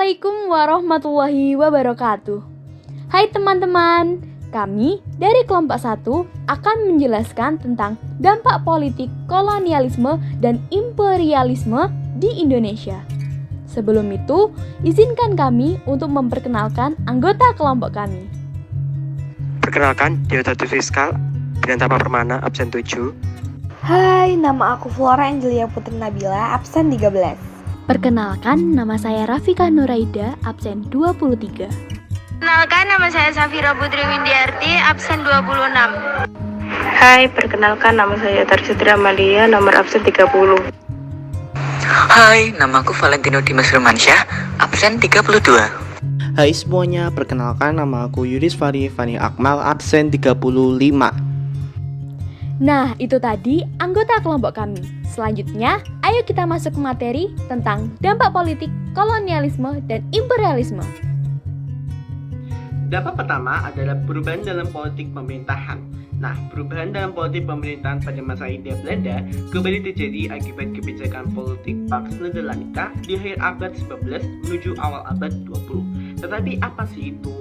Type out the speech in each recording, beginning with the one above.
Assalamualaikum warahmatullahi wabarakatuh. Hai teman-teman, kami dari kelompok 1 akan menjelaskan tentang dampak politik kolonialisme dan imperialisme di Indonesia. Sebelum itu, izinkan kami untuk memperkenalkan anggota kelompok kami. Perkenalkan, Deodatus Fiskal, Binantama Permana, absen 7. Hai, nama aku Flora Angelia Putri Nabila, absen 13. Perkenalkan, nama saya Rafika Nuraida, absen 23. Perkenalkan, nama saya Safira Putri Windiarti, absen 26. Hai, perkenalkan nama saya Tarsitri Amalia, nomor absen 30. Hai, namaku Valentino Dimas Romansyah, absen 32. Hai semuanya, perkenalkan nama aku Yudis Fani Akmal, absen 35. Nah, itu tadi anggota kelompok kami. Selanjutnya, ayo kita masuk ke materi tentang dampak politik kolonialisme dan imperialisme. Dampak pertama adalah perubahan dalam politik pemerintahan. Nah, perubahan dalam politik pemerintahan pada masa Hindia Belanda kembali terjadi akibat kebijakan politik Pax Nederlandika di akhir abad 19 menuju awal abad 20. Tetapi apa sih itu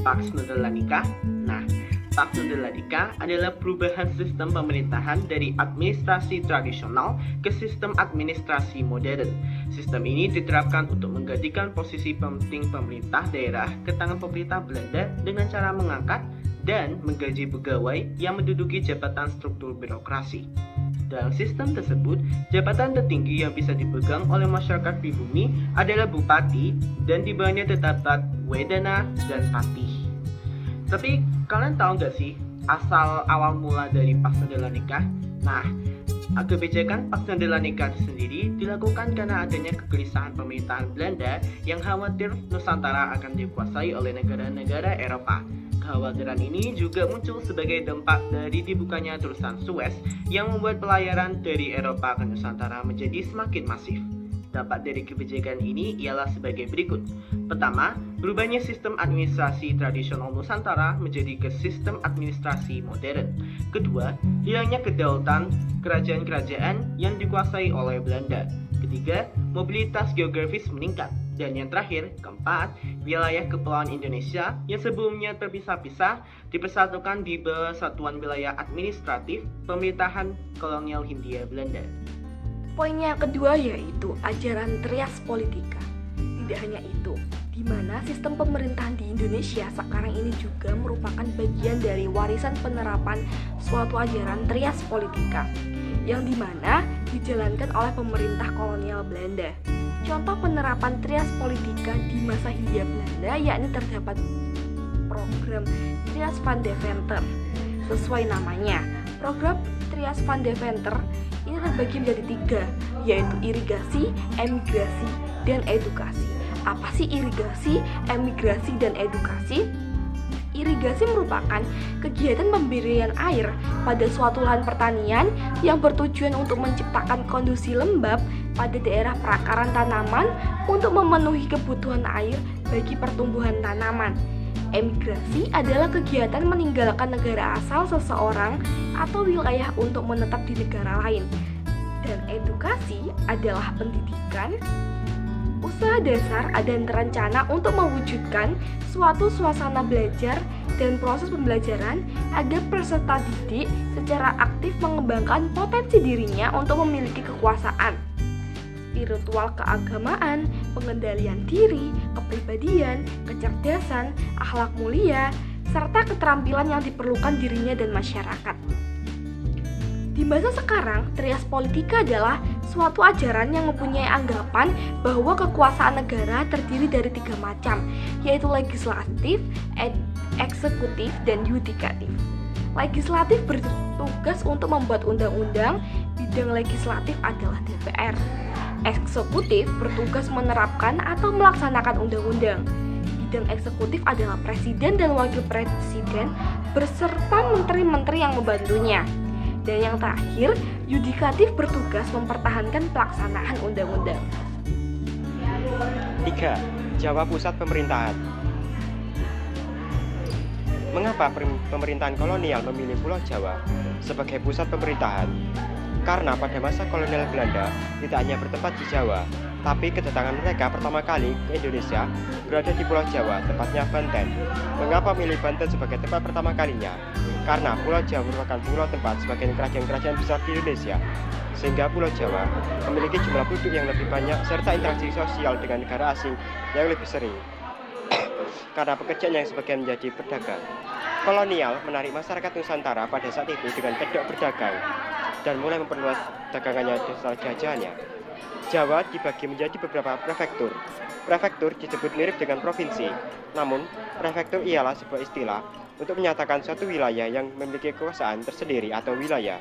Pax Nederlandika? Nah, Pax Nederlandika adalah perubahan sistem pemerintahan dari administrasi tradisional ke sistem administrasi modern. Sistem ini diterapkan untuk menggantikan posisi penting pemerintah daerah ke tangan pemerintah Belanda dengan cara mengangkat dan menggaji pegawai yang menduduki jabatan struktur birokrasi. Dalam sistem tersebut, jabatan tertinggi yang bisa dipegang oleh masyarakat pribumi adalah bupati dan di bawahnya terdapat wedana dan patih. Tapi kalian tahu nggak sih asal awal mula dari Pax Nederlandika? Nah, kebijakan Pax Nederlandika sendiri dilakukan karena adanya kegelisahan pemerintahan Belanda yang khawatir Nusantara akan dikuasai oleh negara-negara Eropa. Kekhawatiran ini juga muncul sebagai dampak dari dibukanya terusan Suez yang membuat pelayaran dari Eropa ke Nusantara menjadi semakin masif. Dampak dari kebijakan ini ialah sebagai berikut. Pertama, berubahnya sistem administrasi tradisional Nusantara menjadi ke sistem administrasi modern. Kedua, hilangnya kedaulatan kerajaan-kerajaan yang dikuasai oleh Belanda. Ketiga, mobilitas geografis meningkat. Dan yang terakhir, keempat, wilayah kepulauan Indonesia yang sebelumnya terpisah-pisah dipersatukan di bawah satuan wilayah administratif pemerintahan kolonial Hindia Belanda. Poin yang kedua yaitu ajaran trias politika. Tidak hanya itu, di mana sistem pemerintahan di Indonesia sekarang ini juga merupakan bagian dari warisan penerapan suatu ajaran trias politika yang dimana dijalankan oleh pemerintah kolonial Belanda. Contoh penerapan trias politika di masa Hindia Belanda yakni terdapat program Trias van Deventer. Sesuai namanya, program Trias van Deventer ini terbagi menjadi 3, yaitu irigasi, emigrasi, dan edukasi. Apa sih irigasi, emigrasi, dan edukasi? Irigasi merupakan kegiatan pemberian air pada suatu lahan pertanian yang bertujuan untuk menciptakan kondisi lembab pada daerah perakaran tanaman untuk memenuhi kebutuhan air bagi pertumbuhan tanaman. Emigrasi adalah kegiatan meninggalkan negara asal seseorang atau wilayah untuk menetap di negara lain. Dan edukasi adalah pendidikan, usaha dasar dan terencana untuk mewujudkan suatu suasana belajar dan proses pembelajaran agar peserta didik secara aktif mengembangkan potensi dirinya untuk memiliki kekuasaan, spiritual keagamaan, pengendalian diri, kepribadian, kecerdasan, akhlak mulia, serta keterampilan yang diperlukan dirinya dan masyarakat. Di masa sekarang, trias politika adalah suatu ajaran yang mempunyai anggapan bahwa kekuasaan negara terdiri dari 3 macam, yaitu legislatif, eksekutif, dan yudikatif. Legislatif bertugas untuk membuat undang-undang, bidang legislatif adalah DPR. Eksekutif bertugas menerapkan atau melaksanakan undang-undang. Bidang eksekutif adalah presiden dan wakil presiden beserta menteri-menteri yang membantunya. Dan yang terakhir, yudikatif bertugas mempertahankan pelaksanaan undang-undang. 3. Jawa Pusat Pemerintahan. Mengapa pemerintahan kolonial memilih Pulau Jawa sebagai pusat pemerintahan? Karena pada masa kolonial Belanda tidak hanya bertempat di Jawa, tapi kedatangan mereka pertama kali ke Indonesia berada di Pulau Jawa, tepatnya Banten. Mengapa milih Banten sebagai tempat pertama kalinya? Karena Pulau Jawa merupakan pulau tempat sebagian kerajaan-kerajaan besar di Indonesia, sehingga Pulau Jawa memiliki jumlah penduduk yang lebih banyak serta interaksi sosial dengan negara asing yang lebih sering. Karena pekerjaan yang sebagian menjadi pedagang. Kolonial menarik masyarakat Nusantara pada saat itu dengan kedok berdagang dan mulai memperluas dagangannya dasar jajahannya. Jawa dibagi menjadi beberapa prefektur. Prefektur disebut mirip dengan provinsi, namun prefektur ialah sebuah istilah untuk menyatakan suatu wilayah yang memiliki kekuasaan tersendiri atau wilayah.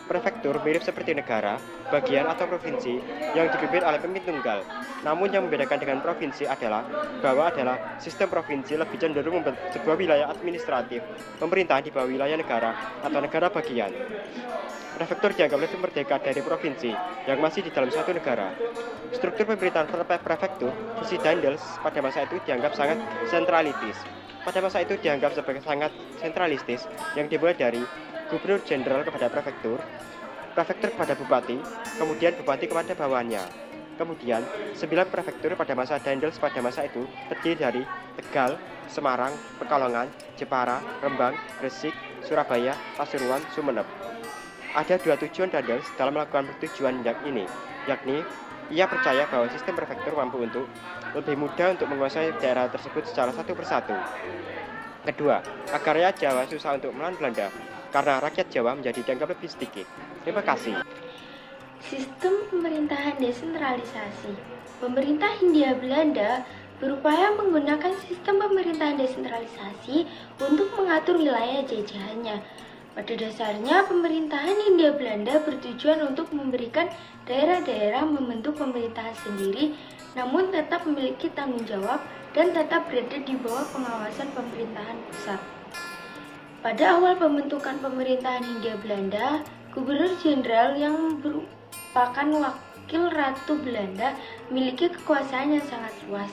Prefektur mirip seperti negara, bagian atau provinsi yang dipimpin oleh pemimpin tunggal. Namun yang membedakan dengan provinsi adalah bahwa sistem provinsi lebih cenderung membentuk sebuah wilayah administratif, pemerintahan di bawah wilayah negara atau negara bagian. Prefektur dianggap lebih merdeka dari provinsi yang masih di dalam satu negara. Struktur pemerintahan prefektur versi Daendels pada masa itu dianggap sangat sentralitis. Pada masa itu dianggap sebagai sangat sentralistis yang dimulai dari Gubernur Jenderal kepada prefektur, prefektur kepada bupati, kemudian bupati kepada bawahannya. Kemudian, 9 prefektur pada masa Daendels pada masa itu terdiri dari Tegal, Semarang, Pekalongan, Jepara, Rembang, Gresik, Surabaya, Pasuruan, Sumeneb. Ada 2 tujuan Daendels dalam melakukan pertujuan ini, yakni ia percaya bahwa sistem prefektur mampu untuk lebih mudah untuk menguasai daerah tersebut secara satu persatu. Kedua, agar rakyat Jawa susah untuk melawan Belanda, karena rakyat Jawa menjadi dianggap lebih sedikit. Terima kasih. Sistem pemerintahan desentralisasi. Pemerintah Hindia Belanda berupaya menggunakan sistem pemerintahan desentralisasi untuk mengatur wilayah jajahannya. Pada dasarnya, pemerintahan Hindia Belanda bertujuan untuk memberikan daerah-daerah membentuk pemerintahan sendiri, namun tetap memiliki tanggung jawab dan tetap berada di bawah pengawasan pemerintahan pusat. Pada awal pembentukan pemerintahan Hindia Belanda, Gubernur Jenderal yang merupakan wakil Ratu Belanda memiliki kekuasaan yang sangat luas.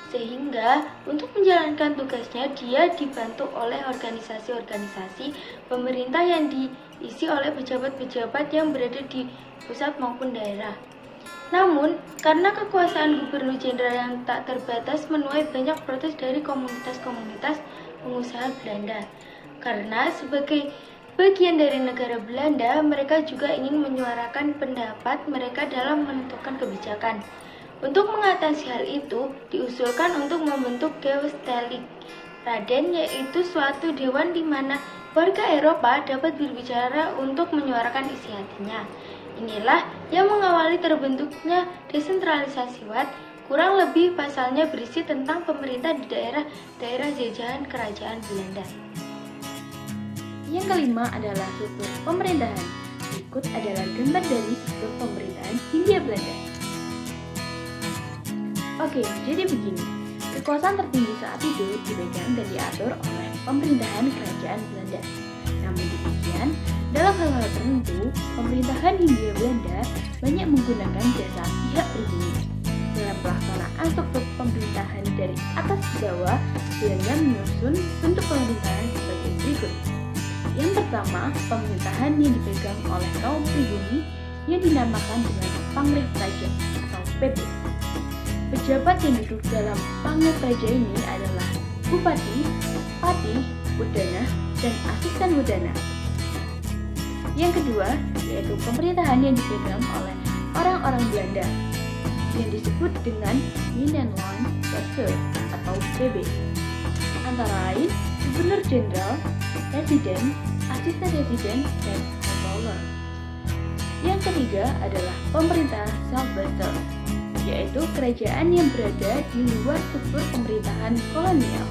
Sehingga untuk menjalankan tugasnya dia dibantu oleh organisasi-organisasi pemerintah yang diisi oleh pejabat-pejabat yang berada di pusat maupun daerah. Namun, karena kekuasaan Gubernur Jenderal yang tak terbatas menuai banyak protes dari komunitas-komunitas pengusaha Belanda. Karena sebagai bagian dari negara Belanda, mereka juga ingin menyuarakan pendapat mereka dalam menentukan kebijakan. Untuk mengatasi hal itu, diusulkan untuk membentuk Gewestelijk Raden, yaitu suatu dewan di mana warga Eropa dapat berbicara untuk menyuarakan isi hatinya. Inilah yang mengawali terbentuknya desentralisasi Watt. Kurang lebih pasalnya berisi tentang pemerintah di daerah-daerah jajahan kerajaan Belanda. Yang kelima adalah struktur pemerintahan. Berikut adalah gambar dari struktur pemerintahan Hindia Belanda. Oke, jadi begini. Kekuasaan tertinggi saat itu dipegang dan diatur oleh pemerintahan kerajaan Belanda. Namun demikian, dalam hal-hal tertentu, pemerintahan Hindia Belanda banyak menggunakan jasa pihak pribumi. Dalam pelaksanaan struktur pemerintahan dari atas ke bawah, Belanda menyusun bentuk pemerintahan sebagai berikut. Yang pertama, pemerintahan yang dipegang oleh kaum pribumi yang dinamakan dengan Panglih Praja atau PP. Pejabat yang duduk dalam Panglih Praja ini adalah Bupati, Patih, Udana, dan Asisten Udana. Yang kedua, yaitu pemerintahan yang dipegang oleh orang-orang Belanda yang disebut dengan Binnenland Bestuur atau BB. Antara lain, Gubernur Jenderal, Presiden, Asisten Presiden, dan Controller. Yang ketiga adalah pemerintah self-buster, yaitu kerajaan yang berada di luar struktur pemerintahan kolonial.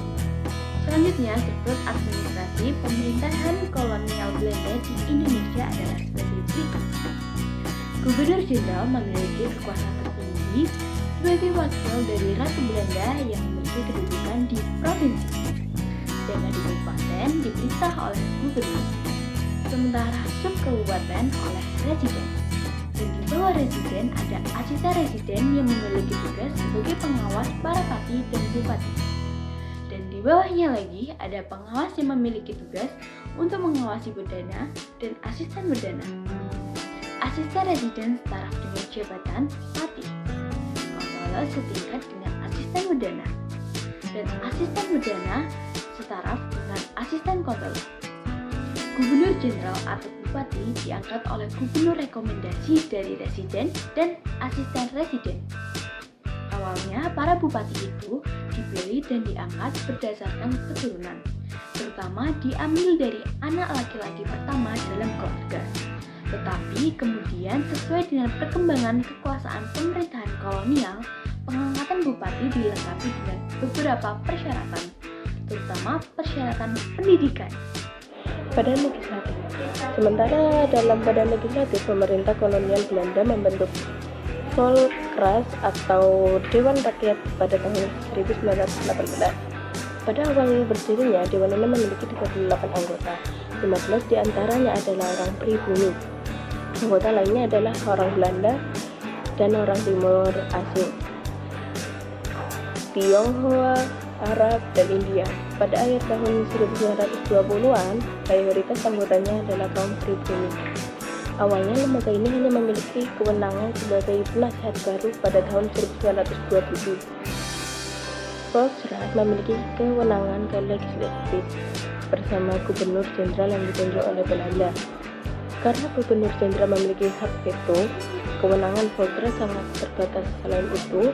Selanjutnya, struktur administrasi pemerintahan kolonial Belanda di Indonesia adalah sebagai berikut. Gubernur Jenderal memiliki kekuasaan tertinggi sebagai wakil dari Ratu Belanda yang memiliki kedudukan di provinsi. Sedangkan di kabupaten diperintah oleh gubernur, sementara subkabupaten oleh residen. Dan di bawah residen ada asisten residen yang memiliki tugas sebagai pengawas para pati dan bupati. Dan di bawahnya lagi ada pengawas yang memiliki tugas untuk mengawasi berdana dan asisten berdana. asisten residen setaraf dengan jabatan Patih, konselor setingkat dengan asisten wedana, dan asisten wedana setaraf dengan asisten konselor. Gubernur Jenderal atau Bupati diangkat oleh gubernur rekomendasi dari residen dan asisten residen. Awalnya, para bupati itu dipilih dan diangkat berdasarkan keturunan, terutama diambil dari anak laki-laki pertama dalam keluarga. Tetapi kemudian sesuai dengan perkembangan kekuasaan pemerintahan kolonial, pengangkatan bupati dilengkapi dengan beberapa persyaratan, terutama persyaratan pendidikan. Badan Legislatif. Sementara dalam Badan Legislatif, pemerintah kolonial Belanda membentuk Volkras atau Dewan Rakyat pada tahun 1918. Pada awal berdirinya, Dewan ini memiliki 38 anggota. 15 diantaranya adalah orang pribumi. Anggota lainnya adalah orang Belanda dan orang Timur Asing, Tionghoa, Arab, dan India. Pada akhir tahun 1920-an, mayoritas anggotanya adalah kaum pribumi. Awalnya lembaga ini hanya memiliki kewenangan sebagai penasihat baru pada tahun 1927. Volksraad memiliki kewenangan legislatif bersama gubernur jenderal yang ditunjuk oleh Belanda. Karena gubernur jenderal memiliki hak veto, kewenangan Volksraad sangat terbatas. Selain itu,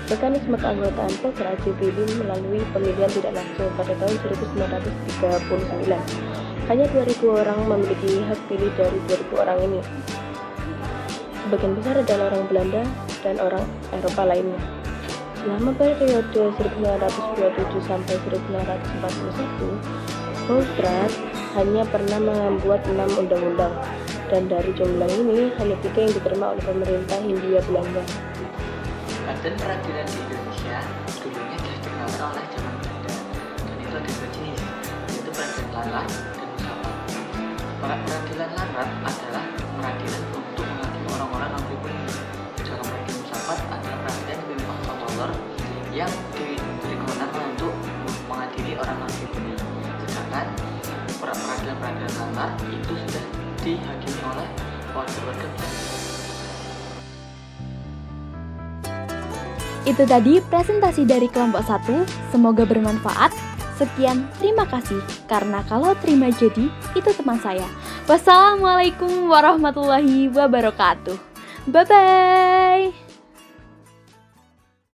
mekanisme keanggotaan Volksraad dipilih melalui pemilihan tidak langsung pada tahun 1939. Hanya 2.000 orang memiliki hak pilih dari 2.000 orang ini. Sebagian besar adalah orang Belanda dan orang Eropa lainnya. Selama periode 1927 sampai 1941, Volksraad hanya pernah membuat 6 undang-undang, dan dari jumlah ini hanya 3 yang diterima oleh pemerintah Hindia Belanda. Badan peradilan di Indonesia dulunya diciptakan oleh zaman Belanda, dan itu ada 2 jenis, yaitu peradilan larat dan musyawarah. Peradilan larat adalah peradilan untuk menghakimi orang-orang non pribumi. Dalam peradilan musyawarah adalah peradilan yang dipimpin konselor yang diberi kewenangan untuk mengadili orang non pribumi. Sedangkan peradilan larat itu sudah dihakimi oleh warga-warga Belanda. Itu tadi presentasi dari kelompok 1, semoga bermanfaat. Sekian, terima kasih. Karena kalau terima jadi, itu teman saya. Wassalamualaikum warahmatullahi wabarakatuh. Bye-bye.